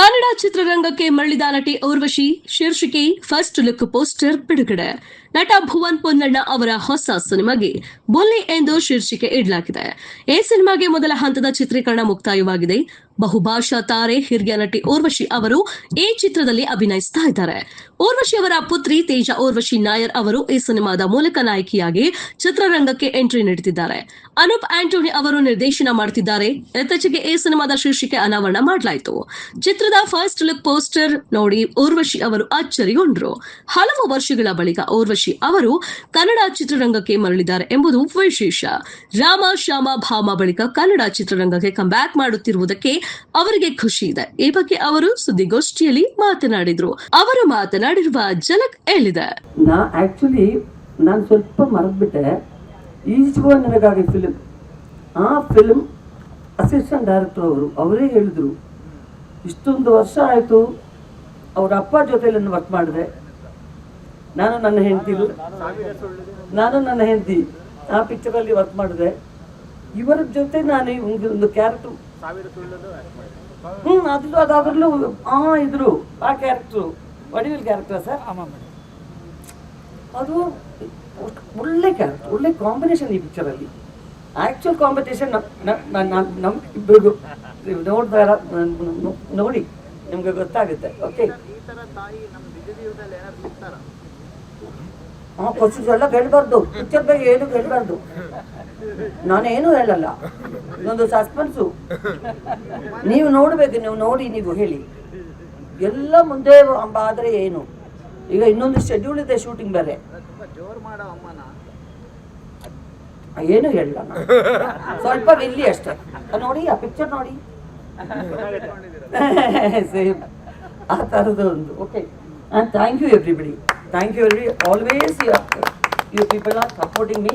ಕನ್ನಡ ಚಿತ್ರರಂಗಕ್ಕೆ ಮರಳಿದ ನಟಿ ಊರ್ವಶಿ ಶೀರ್ಷಿಕೆ ಫಸ್ಟ್ ಲುಕ್ ಪೋಸ್ಟರ್ ಬಿಡುಗಡೆ. ನಟ ಭುವನ್ ಪೊನ್ನಣ್ಣ ಅವರ ಹೊಸ ಸಿನಿಮಾಗೆ ಬುಲ್ಲಿ ಎಂದು ಶೀರ್ಷಿಕೆ ಇಡಲಾಗಿದೆ. ಈ ಸಿನಿಮಾಗೆ ಮೊದಲ ಹಂತದ ಚಿತ್ರೀಕರಣ ಮುಕ್ತಾಯವಾಗಿದೆ. ಬಹುಭಾಷಾ ತಾರೆ ಹಿರಿಯ ನಟಿ ಊರ್ವಶಿ ಅವರು ಈ ಚಿತ್ರದಲ್ಲಿ ಅಭಿನಯಿಸ್ತಾ ಇದ್ದಾರೆ. ಊರ್ವಶಿ ಅವರ ಪುತ್ರಿ ತೇಜ ಊರ್ವಶಿ ನಾಯರ್ ಅವರು ಈ ಸಿನಿಮಾದ ಮೂಲಕ ನಾಯಕಿಯಾಗಿ ಚಿತ್ರರಂಗಕ್ಕೆ ಎಂಟ್ರಿ ನೀಡುತ್ತಿದ್ದಾರೆ. ಅನೂಪ್ ಆಂಟೋನಿ ಅವರು ನಿರ್ದೇಶನ ಮಾಡುತ್ತಿದ್ದಾರೆ. ಇತ್ತೀಚೆಗೆ ಈ ಸಿನಿಮಾದ ಶೀರ್ಷಿಕೆ ಅನಾವರಣ ಮಾಡಲಾಯಿತು. ಚಿತ್ರದ ಫಸ್ಟ್ ಲುಕ್ ಪೋಸ್ಟರ್ ನೋಡಿ ಊರ್ವಶಿ ಅವರು ಅಚ್ಚರಿಗೊಂಡ್ರು. ಹಲವು ವರ್ಷಗಳ ಬಳಿಕ ಊರ್ವಶಿ ಅವರು ಕನ್ನಡ ಚಿತ್ರರಂಗಕ್ಕೆ ಮರಳಿದ್ದಾರೆ ಎಂಬುದು ವಿಶೇಷ. ರಾಮ ಶ್ಯಾಮ ಭಾಮ ಬಳಿಕ ಕನ್ನಡ ಚಿತ್ರರಂಗಕ್ಕೆ ಕಂಬ್ಯಾಕ್ ಮಾಡುತ್ತಿರುವುದಕ್ಕೆ ಅವರಿಗೆ ಖುಷಿ ಇದೆ. ಈ ಬಗ್ಗೆ ಅವರು ಸುದ್ದಿಗೋಷ್ಠಿಯಲ್ಲಿ ಮಾತನಾಡಿದ್ರು. ಅವರು ಮಾತನಾಡಿರುವ ಝಲಕ್ ಎಲ್ಲಿದೆ. ನಾನು ಸ್ವಲ್ಪ ಮರೆದ್ಬಿಟ್ಟೆ. ಈಜುವ ನನಗಾಗಿ ಫಿಲ್ಮ್, ಆ ಫಿಲ್ಮ್ ಅಸಿಸ್ಟೆಂಟ್ ಡೈರೆಕ್ಟರ್ ಅವರೇ ಹೇಳಿದ್ರು, ಇಷ್ಟೊಂದು ವರ್ಷ ಆಯಿತು ಅವ್ರ ಅಪ್ಪ ಜೊತೆಲಿ ವರ್ಕ್ ಮಾಡಿದೆ. ನಾನು ನನ್ನ ಹೆಂಡತಿ ಆ ಪಿಕ್ಚರಲ್ಲಿ ವರ್ಕ್ ಮಾಡಿದೆ. ಇವರ ಜೊತೆ ನಾನು ಒಂದು ಕ್ಯಾರೆಕ್ಟರ್ ಅದಾದ್ರೂ ಇದ್ರು ಆ ಕ್ಯಾರೆಕ್ಟ್ರು ವಡಿವೇಲ್ ಕ್ಯಾರೆಕ್ಟರ್ ಸರ್. ಅದು ಒಳ್ಳೆ ಕ್ಯಾರೆಕ್ಟರ್, ಒಳ್ಳೆ ಕಾಂಬಿನೇಷನ್ ಈ ಪಿಕ್ಚರಲ್ಲಿ. ಆ್ಯಕ್ಚುಯಲ್ ಕಾಂಪಿಟೇಷನ್ ನಮ್ಮ ಇಬ್ಬರಿಗೂ ನೋಡಿ ನಿಮ್ಗೆ ಗೊತ್ತಾಗುತ್ತೆ. ಓಕೆ, ಎಲ್ಲ ಹೇಳಬಾರ್ದು, ಪಿಕ್ಚರ್ ಬಗ್ಗೆ ಏನು ಹೇಳಬಾರ್ದು. ನಾನೇನು ಹೇಳಲ್ಲ, ಇದೊಂದು ಸಸ್ಪೆನ್ಸು. ನೀವು ನೋಡ್ಬೇಕು, ನೀವು ನೋಡಿ ನೀವು ಹೇಳಿ. ಎಲ್ಲ ಮುಂದೆ ಆದರೆ ಏನು, ಈಗ ಇನ್ನೊಂದು ಶೆಡ್ಯೂಲ್ ಇದೆ, ಶೂಟಿಂಗ್ ಬೇರೆ. ಏನು ಹೇಳಲ್ಲ, ಸ್ವಲ್ಪ ಇಲ್ಲಿ ಅಷ್ಟೇ. ನೋಡಿ ಆ ಪಿಕ್ಚರ್ ನೋಡಿ, ಸೇಮ್ ಆ ಥರದ್ದು ಒಂದು. Okay, and thank you everybody, always you people are supporting me.